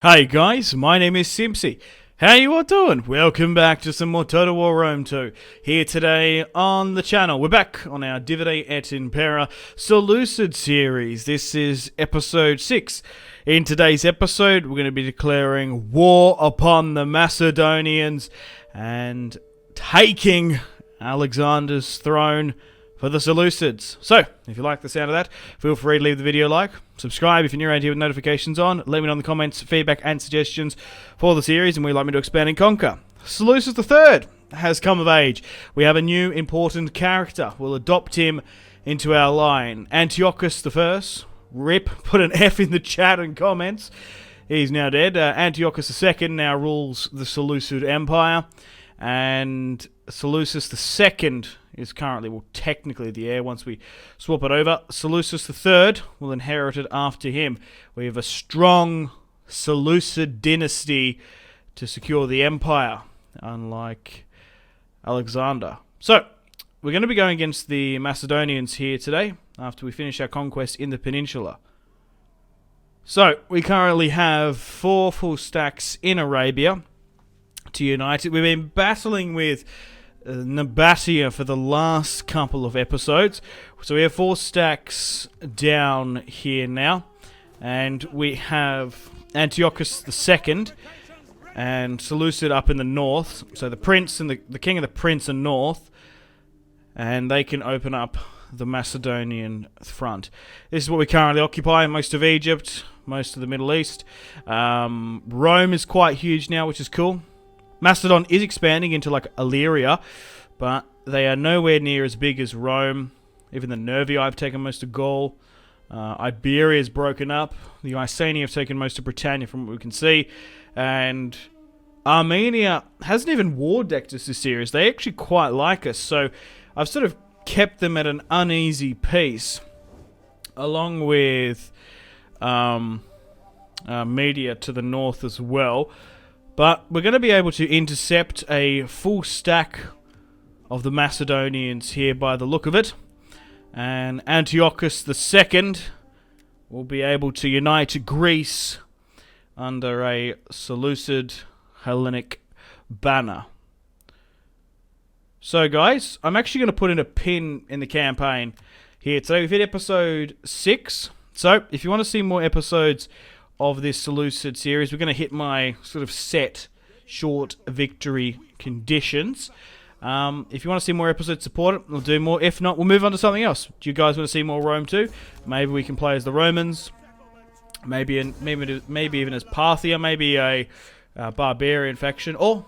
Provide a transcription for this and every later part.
Hey guys, my name is Simpzy. How you all doing? Welcome back to some more Total War Rome 2. Here today on the channel. We're back on our Divide et Impera Seleucid series. This is episode 6. In today's episode, we're going to be declaring war upon the Macedonians and taking Alexander's throne for the Seleucids. So, if you like the sound of that, feel free to leave the video a like, subscribe if you're new around here with notifications on, let me know in the comments feedback and suggestions for the series and where you'd like me to expand and conquer. Seleucid III has come of age. We have a new important character. We'll adopt him into our line. Antiochus I, rip, put an F in the chat and comments. He's now dead. Antiochus II now rules the Seleucid Empire, and Seleucus II is currently, well, technically the heir once we swap it over. Seleucus III will inherit it after him. We have a strong Seleucid dynasty to secure the empire, unlike Alexander. So, we're going to be going against the Macedonians here today, after we finish our conquest in the peninsula. So, we currently have 4 full stacks in Arabia to unite it. We've been battling with Nabatea for the last couple of episodes, so we have 4 stacks down here now, and we have Antiochus II and Seleucid up in the north. So the prince and the king of the prince are north, and they can open up the Macedonian front. This is what we currently occupy: most of Egypt, most of the Middle East. Rome is quite huge now, which is cool. Macedon is expanding into like Illyria, but they are nowhere near as big as Rome. Even the Nervii have taken most of Gaul. Iberia is broken up. The Iceni have taken most of Britannia from what we can see. And Armenia hasn't even war decked us this series. They actually quite like us. So I've sort of kept them at an uneasy pace, along with Media to the north as well. But we're going to be able to intercept a full stack of the Macedonians here by the look of it. And Antiochus II will be able to unite Greece under a Seleucid Hellenic banner. So guys, I'm actually going to put in a pin in the campaign here today. We've hit episode 6. So if you want to see more episodes of this Seleucid series, we're going to hit my sort of set short victory conditions. If you want to see more episodes, support it. We'll do more. If not, we'll move on to something else. Do you guys want to see more Rome too? Maybe we can play as the Romans. Maybe even as Parthia. Maybe a barbarian faction. Or,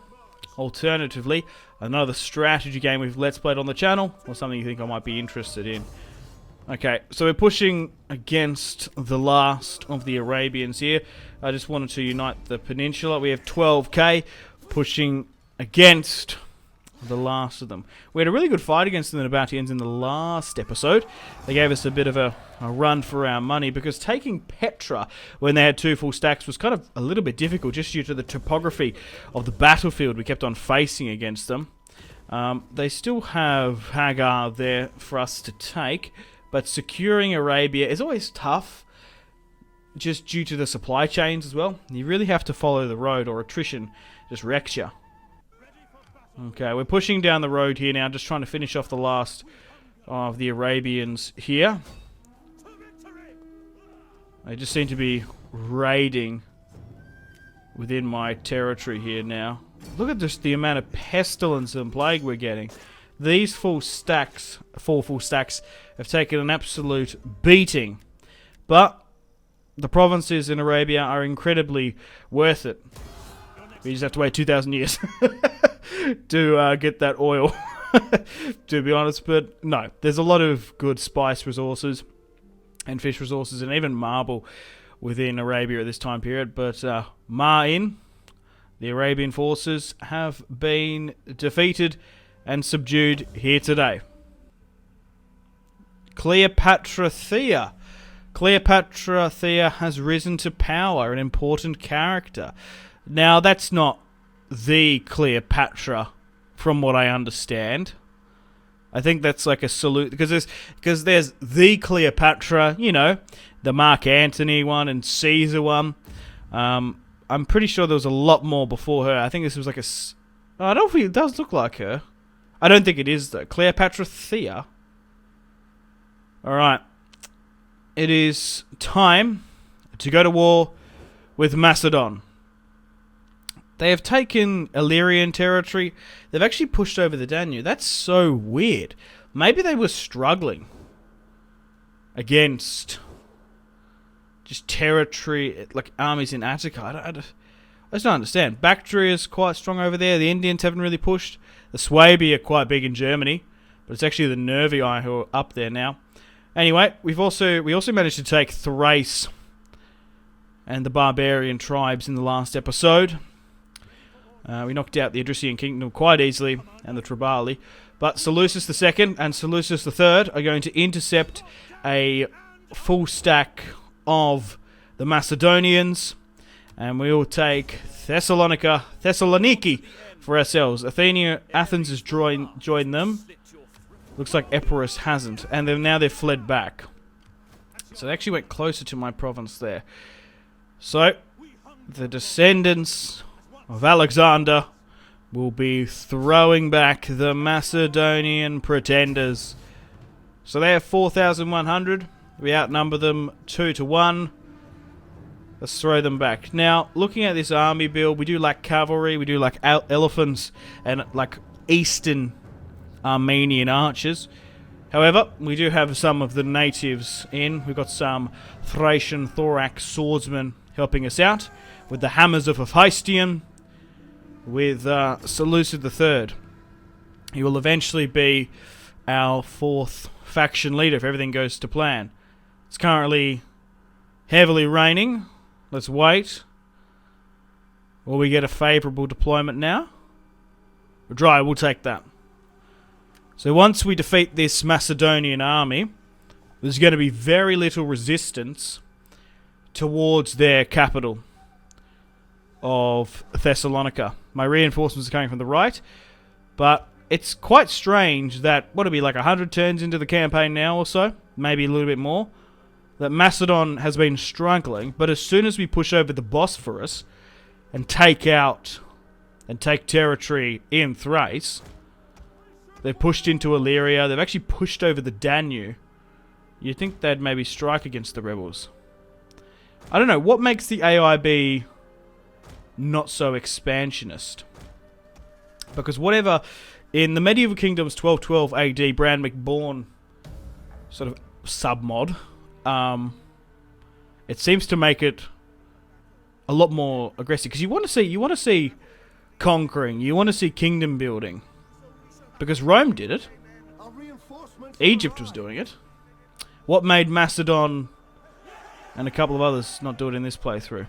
alternatively, another strategy game we've Let's Played on the channel. Or something you think I might be interested in. Okay, so we're pushing against the last of the Arabians here. I just wanted to unite the peninsula. We have 12k pushing against the last of them. We had a really good fight against the Nabateans in the last episode. They gave us a bit of a run for our money, because taking Petra when they had 2 full stacks was kind of a little bit difficult just due to the topography of the battlefield we kept on facing against them. They still have Hagar there for us to take, but securing Arabia is always tough, just due to the supply chains as well. You really have to follow the road, or attrition just wrecks you. Okay, we're pushing down the road here now, just trying to finish off the last of the Arabians here. They just seem to be raiding within my territory here now. Look at just the amount of pestilence and plague we're getting. These 4 full stacks, have taken an absolute beating. But the provinces in Arabia are incredibly worth it. We just have to wait 2,000 years to get that oil, to be honest. But no, there's a lot of good spice resources and fish resources and even marble within Arabia at this time period. But Ma'in, the Arabian forces, have been defeated and subdued here today. Cleopatra Thea. Cleopatra Thea has risen to power, an important character. Now, that's not the Cleopatra, from what I understand. I think that's like a salute, because there's the Cleopatra, you know, the Mark Antony one and Caesar one. I'm pretty sure there was a lot more before her. I think this was like oh, I don't think it does look like her. I don't think it is, though. Cleopatra Thea. Alright. It is time to go to war with Macedon. They have taken Illyrian territory. They've actually pushed over the Danube. That's so weird. Maybe they were struggling against just territory, like armies in Attica. I just don't understand. Bactria is quite strong over there. The Indians haven't really pushed. The Swabi are quite big in Germany, but it's actually the Nervii who are up there now. Anyway, we also managed to take Thrace and the barbarian tribes in the last episode. We knocked out the Idrisian kingdom quite easily and the Tribali, but Seleucus II and Seleucus III are going to intercept a full stack of the Macedonians, and we will take Thessaloniki for ourselves. Athens has joined them. Looks like Epirus hasn't, and they've fled back. So they actually went closer to my province there. So the descendants of Alexander will be throwing back the Macedonian pretenders. So they have 4,100. We outnumber them 2-1. Let's throw them back. Now, looking at this army build, we do lack cavalry, we do lack elephants, and like Eastern Armenian archers. However, we do have some of the natives in. We've got some Thracian thorax swordsmen helping us out with the hammers of Hephaestion, with Seleucid III. He will eventually be our 4th faction leader if everything goes to plan. It's currently heavily raining. Let's wait. Will we get a favourable deployment now? Dry, we'll take that. So once we defeat this Macedonian army, there's going to be very little resistance towards their capital of Thessalonica. My reinforcements are coming from the right, but it's quite strange that, what it'll be like 100 turns into the campaign now or so, maybe a little bit more, that Macedon has been struggling, but as soon as we push over the Bosphorus and take territory in Thrace, they've pushed into Illyria, they've actually pushed over the Danube. You'd think they'd maybe strike against the rebels. I don't know, what makes the AI be not so expansionist? Because whatever, in the Medieval Kingdoms 1212 AD, Brand McBourne sort of sub-mod, it seems to make it a lot more aggressive. Because you want to see conquering, you want to see kingdom building. Because Rome did it. Egypt was doing it. What made Macedon and a couple of others not do it in this playthrough?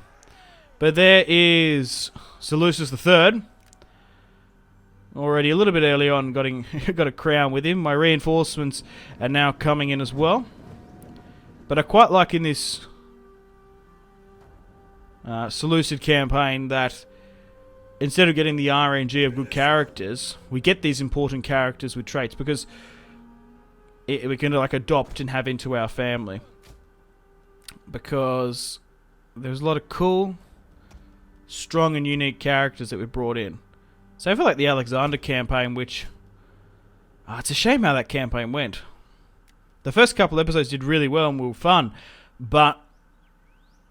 But there is Seleucus III. Already a little bit early on got a crown with him. My reinforcements are now coming in as well. But I quite like in this Seleucid campaign that instead of getting the RNG of good characters, we get these important characters with traits, because we can like adopt and have into our family. Because there's a lot of cool, strong and unique characters that we brought in. So I feel like the Alexander campaign, which it's a shame how that campaign went. The first couple episodes did really well and were fun, but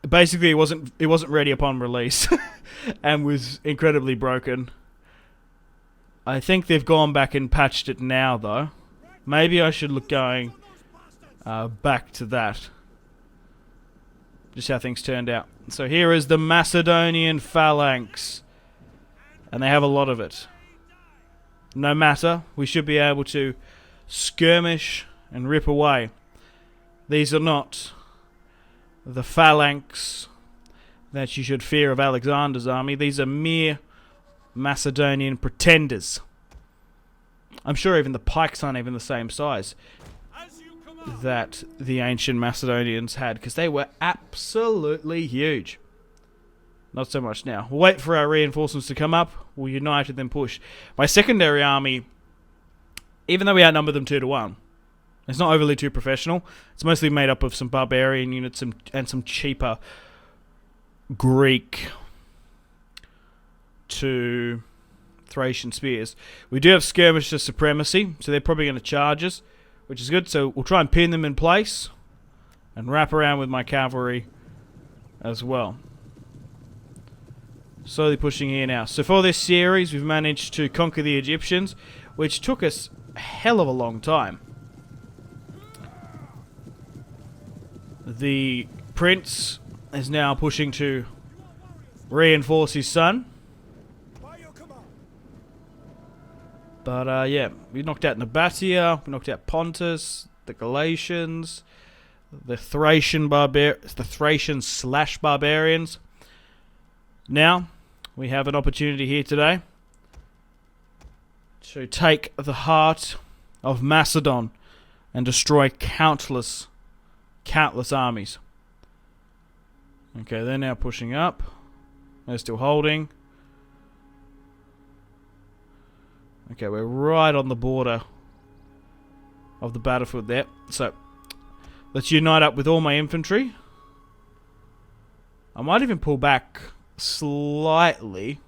basically it wasn't ready upon release and was incredibly broken. I think they've gone back and patched it now though. Maybe I should look going back to that. Just how things turned out. So here is the Macedonian phalanx. And they have a lot of it. No matter, we should be able to skirmish and rip away. These are not the phalanx that you should fear of Alexander's army. These are mere Macedonian pretenders. I'm sure even the pikes aren't even the same size that the ancient Macedonians had, because they were absolutely huge. Not so much now. We'll wait for our reinforcements to come up. We'll unite and then push. My secondary army, even though we outnumber them 2-1, it's not overly too professional. It's mostly made up of some barbarian units and some cheaper Greek to Thracian spears. We do have skirmisher supremacy, so they're probably going to charge us, which is good. So we'll try and pin them in place and wrap around with my cavalry as well. Slowly pushing here now. So for this series, we've managed to conquer the Egyptians, which took us a hell of a long time. The prince is now pushing to reinforce his son. But yeah, we knocked out Nabatea, we knocked out Pontus, the Galatians, the Thracian/barbarians. Now, we have an opportunity here today to take the heart of Macedon and destroy countless armies. Okay, they're now pushing up. They're still holding. Okay, we're right on the border of the battlefield there. So, let's unite up with all my infantry. I might even pull back slightly,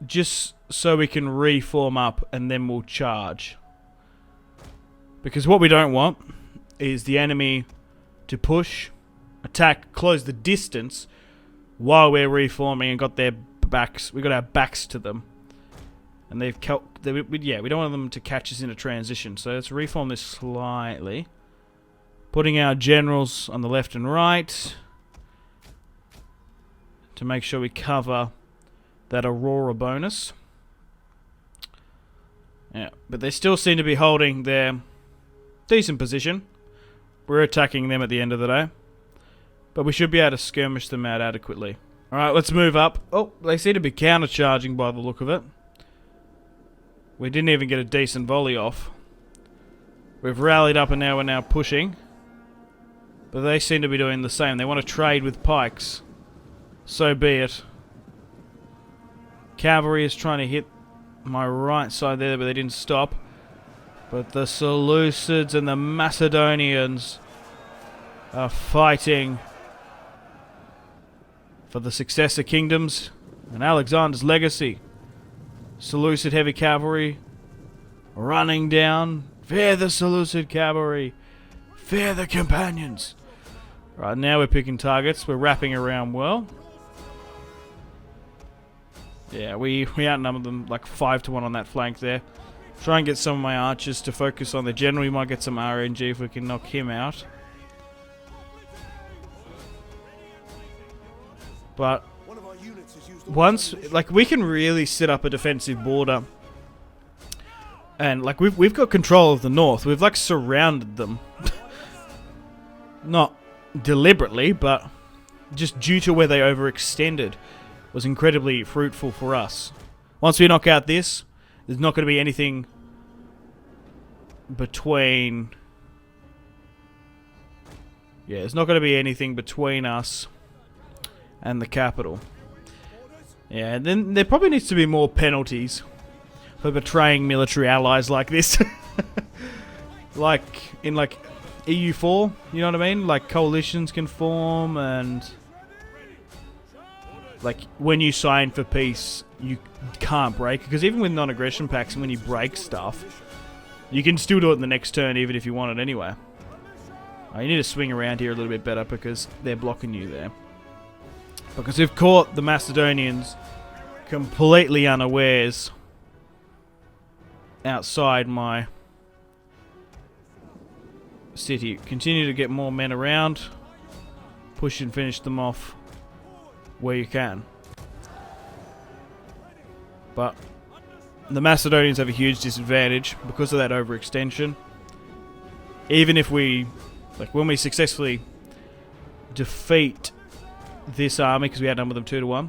just so we can reform up and then we'll charge. Because what we don't want is the enemy to push, attack, close the distance while we're reforming and got their backs. We got our backs to them, and we don't want them to catch us in a transition. So let's reform this slightly, putting our generals on the left and right to make sure we cover that Aurora bonus. Yeah, but they still seem to be holding their decent position. We're attacking them at the end of the day, but we should be able to skirmish them out adequately. Alright, let's move up. Oh, they seem to be counter-charging by the look of it. We didn't even get a decent volley off. We've rallied up and now we're now pushing. But they seem to be doing the same. They want to trade with pikes. So be it. Cavalry is trying to hit my right side there, but they didn't stop. But the Seleucids and the Macedonians are fighting for the successor kingdoms and Alexander's legacy. Seleucid heavy cavalry running down. Fear the Seleucid cavalry. Fear the companions. Right, now we're picking targets. We're wrapping around well. Yeah, we outnumbered them like 5-1 on that flank there. Try and get some of my archers to focus on the general. We might get some RNG if we can knock him out. But once, like, we can really set up a defensive border, and like we've got control of the north. We've like surrounded them, not deliberately, but just due to where they overextended, was incredibly fruitful for us. Once we knock out this, there's not going to be anything between. Yeah, there's not going to be anything between us and the capital. Yeah, and then there probably needs to be more penalties for betraying military allies like this. Like in like EU4, you know what I mean? Like coalitions can form, and like when you sign for peace, you can't break, because even with non-aggression pacts, when you break stuff, you can still do it in the next turn even if you want it anyway. You need to swing around here a little bit better because they're blocking you there. Because we've caught the Macedonians completely unawares outside my city. Continue to get more men around. Push and finish them off where you can. But the Macedonians have a huge disadvantage because of that overextension. Even if we, like when we successfully defeat this army, because we outnumber them 2-1,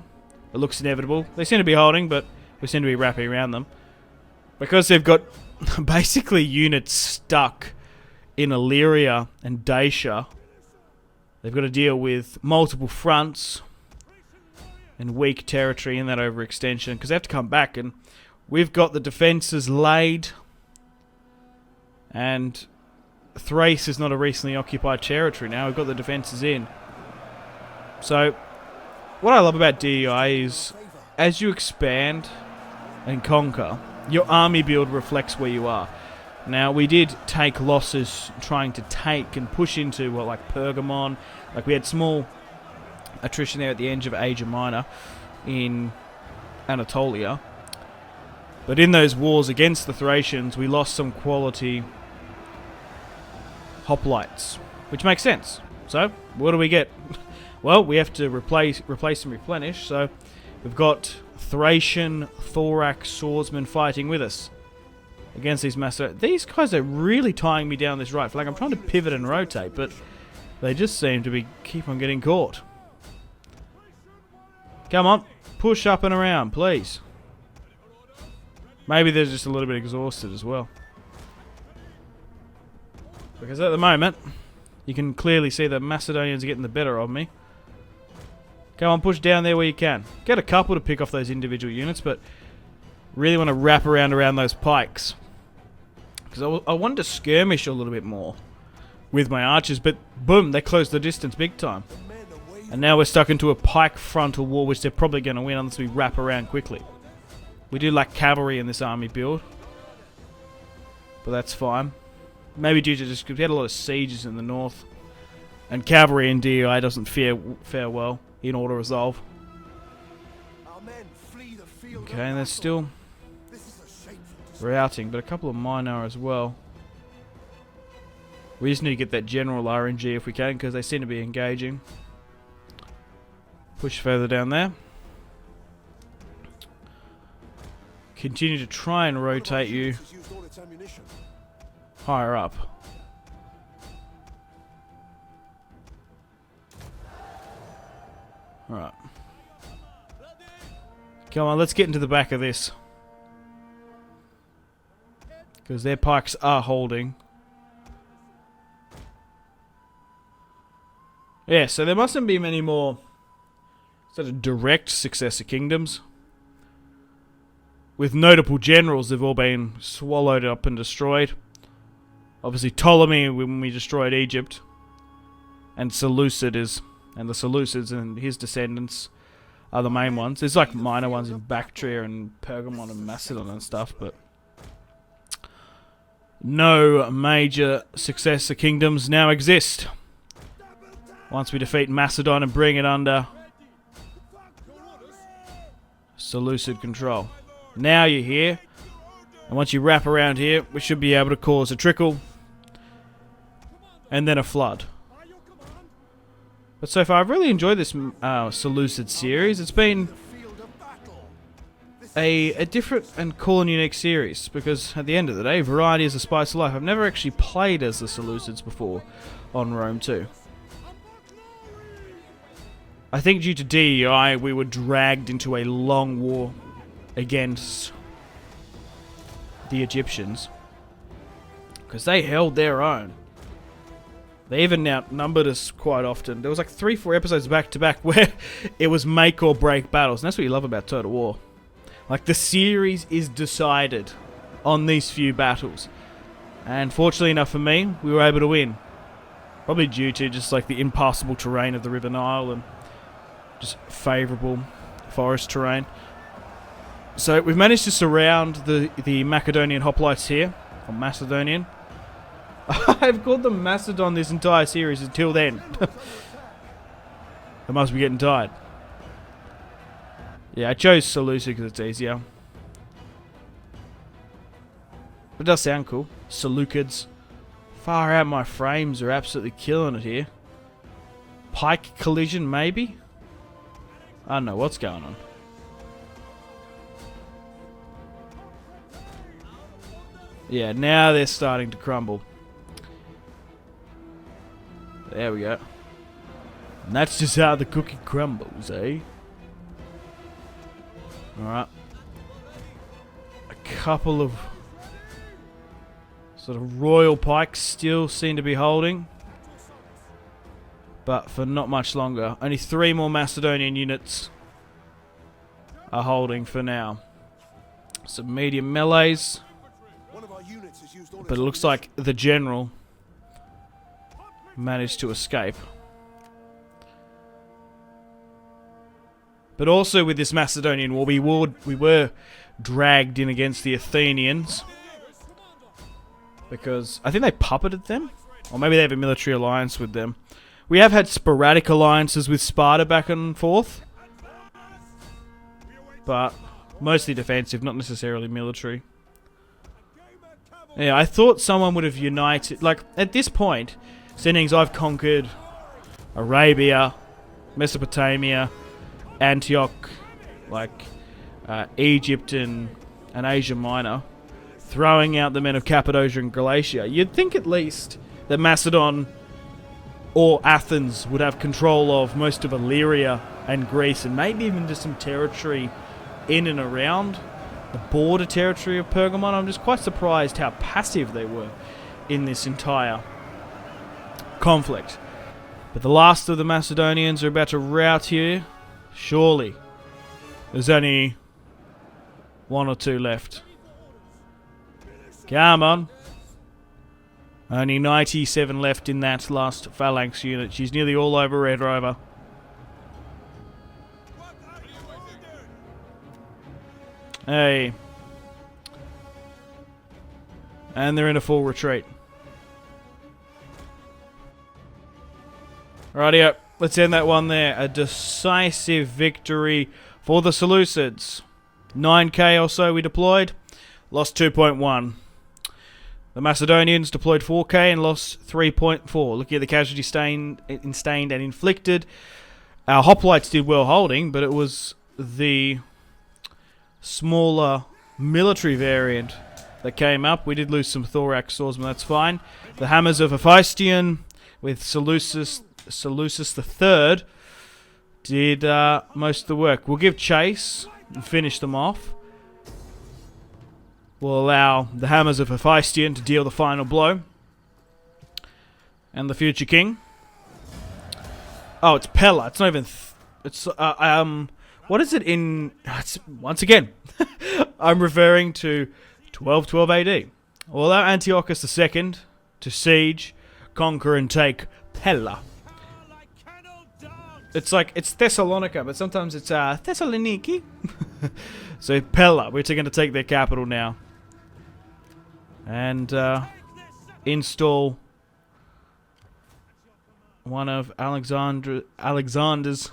it looks inevitable. They seem to be holding, but we seem to be wrapping around them. Because they've got basically units stuck in Illyria and Dacia, they've got to deal with multiple fronts and weak territory in that overextension, because they have to come back, and we've got the defences laid, and Thrace is not a recently occupied territory now. We've got the defences in. So, what I love about DEI is as you expand and conquer, your army build reflects where you are. Now, we did take losses trying to take and push into, well, like Pergamon. Like, we had small attrition there at the edge of Asia Minor in Anatolia. But in those wars against the Thracians, we lost some quality hoplites, which makes sense. So, what do we get? Well, we have to replace and replenish. So, we've got Thracian thorax swordsmen fighting with us against these Macedonians. These guys are really tying me down this right flank. I'm trying to pivot and rotate, but they just seem to keep on getting caught. Come on, push up and around, please. Maybe they're just a little bit exhausted as well. Because at the moment, you can clearly see the Macedonians are getting the better of me. Come on, push down there where you can. Get a couple to pick off those individual units, but really want to wrap around those pikes. Because I wanted to skirmish a little bit more with my archers, but boom, they closed the distance big time. And now we're stuck into a pike frontal war, which they're probably going to win unless we wrap around quickly. We do lack cavalry in this army build, but that's fine. Maybe due to just because we had a lot of sieges in the north, and cavalry in DEI doesn't fare well in auto resolve. Okay, and they're still routing, but a couple of mine are as well. We just need to get that general RNG if we can, because they seem to be engaging. Push further down there. Continue to try and rotate you higher up. Alright. Come on, let's get into the back of this. Because their pikes are holding. Yeah, so there mustn't be many more sort of direct successor kingdoms. With notable generals, they've all been swallowed up and destroyed. Obviously Ptolemy when we destroyed Egypt. And Seleucid and the Seleucids and his descendants are the main ones. There's like minor ones in Bactria and Pergamon and Macedon and stuff, but no major successor kingdoms now exist. Once we defeat Macedon and bring it under Seleucid control. Now you're here, and once you wrap around here, we should be able to cause a trickle, and then a flood. But so far, I've really enjoyed this Seleucid series. It's been a different and cool and unique series, because at the end of the day, variety is the spice of life. I've never actually played as the Seleucids before on Rome 2. I think due to DEI, we were dragged into a long war against the Egyptians, because they held their own. They even outnumbered us quite often. There was like 3-4 episodes back to back where it was make or break battles, and that's what you love about Total War. Like, the series is decided on these few battles, and fortunately enough for me, we were able to win. Probably due to just like the impassable terrain of the River Nile and just favourable forest terrain. So we've managed to surround the Macedonian hoplites here, or Macedonian. I've called them Macedon this entire series until then. I must be getting tired. Yeah, I chose Seleucid because it's easier. But it does sound cool. Seleucids. Far out, my frames are absolutely killing it here. Pike collision, maybe? I don't know what's going on. Yeah, now they're starting to crumble. There we go. And that's just how the cookie crumbles, eh? Alright. A couple of sort of royal pikes still seem to be holding. But for not much longer. Only 3 more Macedonian units are holding for now. Some medium melees. But it looks like the general managed to escape. But also with this Macedonian war, we were dragged in against the Athenians. Because I think they puppeted them. Or maybe they have a military alliance with them. We have had sporadic alliances with Sparta back and forth. But mostly defensive, not necessarily military. Yeah, I thought someone would have united. Like, at this point, seeing I've conquered Arabia, Mesopotamia, Antioch, like Egypt and Asia Minor, throwing out the men of Cappadocia and Galatia, you'd think at least that Macedon or Athens would have control of most of Illyria and Greece, and maybe even just some territory in and around the border territory of Pergamon. I'm just quite surprised how passive they were in this entire conflict. But the last of the Macedonians are about to rout here. Surely. There's only one or two left. Come on. Only 97 left in that last phalanx unit. She's nearly all over Red Rover. Hey. And they're in a full retreat. Rightio. Let's end that one there. A decisive victory for the Seleucids. 9k or so we deployed. Lost 2.1. The Macedonians deployed 4k and lost 3.4. Looking at the casualty stained and inflicted. Our hoplites did well holding, but it was the smaller military variant that came up. We did lose some thorax swordsmen, that's fine. The hammers of Hephaestion with Seleucus III did most of the work. We'll give chase and finish them off. We'll allow the hammers of Hephaestion to deal the final blow. And the future king. Oh, it's Pella. It's not even... what is it in... once again, I'm referring to 1212 AD. We'll allow Antiochus II to siege, conquer, and take Pella. It's like, it's Thessalonica, but sometimes it's Thessaloniki. So Pella, we're going to take their capital now. And install one of Alexander's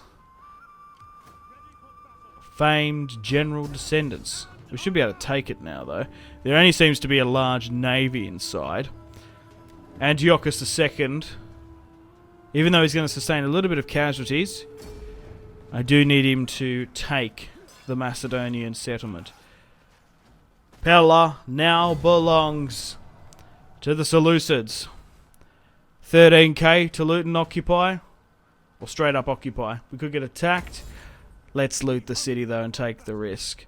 famed general descendants. We should be able to take it now, though. There only seems to be a large navy inside. Antiochus II, even though he's going to sustain a little bit of casualties, I do need him to take the Macedonian settlement. Pella now belongs to the Seleucids. 13k to loot and occupy, or straight up occupy. We could get attacked. Let's loot the city though and take the risk.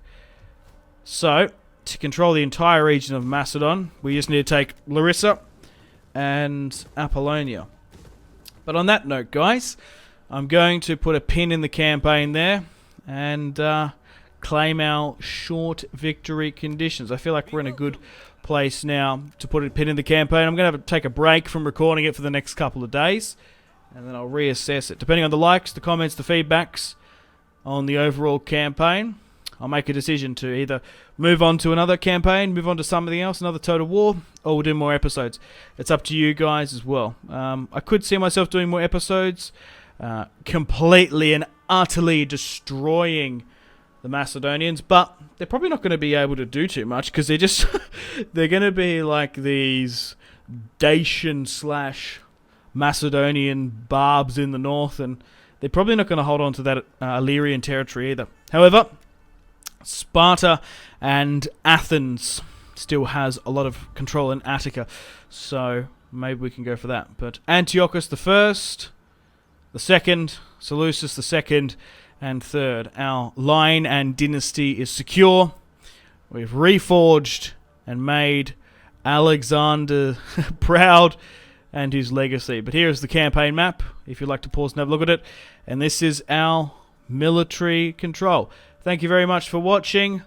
So, to control the entire region of Macedon, we just need to take Larissa and Apollonia. But on that note, guys, I'm going to put a pin in the campaign there and claim our short victory conditions. I feel like we're in a good place now to put a pin in the campaign. I'm going to have to take a break from recording it for the next couple of days, and then I'll reassess it. Depending on the likes, the comments, the feedbacks on the overall campaign, I'll make a decision to either move on to another campaign, move on to something else, another Total War, or we'll do more episodes. It's up to you guys as well. I could see myself doing more episodes, completely and utterly destroying the Macedonians, but they're probably not going to be able to do too much because they're just they're going to be like these Dacian / Macedonian barbs in the north, and they're probably not going to hold on to that Illyrian territory either. However, Sparta and Athens still has a lot of control in Attica, so maybe we can go for that. But Antiochus I, the second, Seleucus II, and third, our line and dynasty is secure. We've reforged and made Alexander proud and his legacy. But here is the campaign map, if you'd like to pause and have a look at it. And this is our military control. Thank you very much for watching.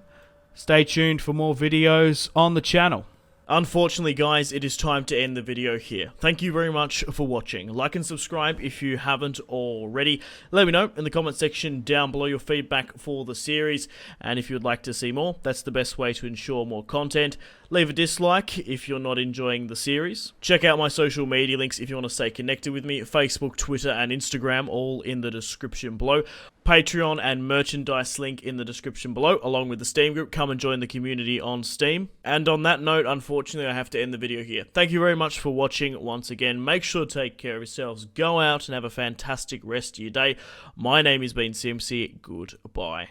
Stay tuned for more videos on the channel. Unfortunately, guys, it is time to end the video here. Thank you very much for watching. Like and subscribe if you haven't already. Let me know in the comment section down below your feedback for the series, and if you'd like to see more, that's the best way to ensure more content. Leave a dislike if you're not enjoying the series. Check out my social media links if you want to stay connected with me. Facebook, Twitter, and Instagram, all in the description below. Patreon and merchandise link in the description below, along with the Steam group. Come and join the community on Steam. And on that note, unfortunately, I have to end the video here. Thank you very much for watching once again. Make sure to take care of yourselves. Go out and have a fantastic rest of your day. My name has been Simpzy. Goodbye.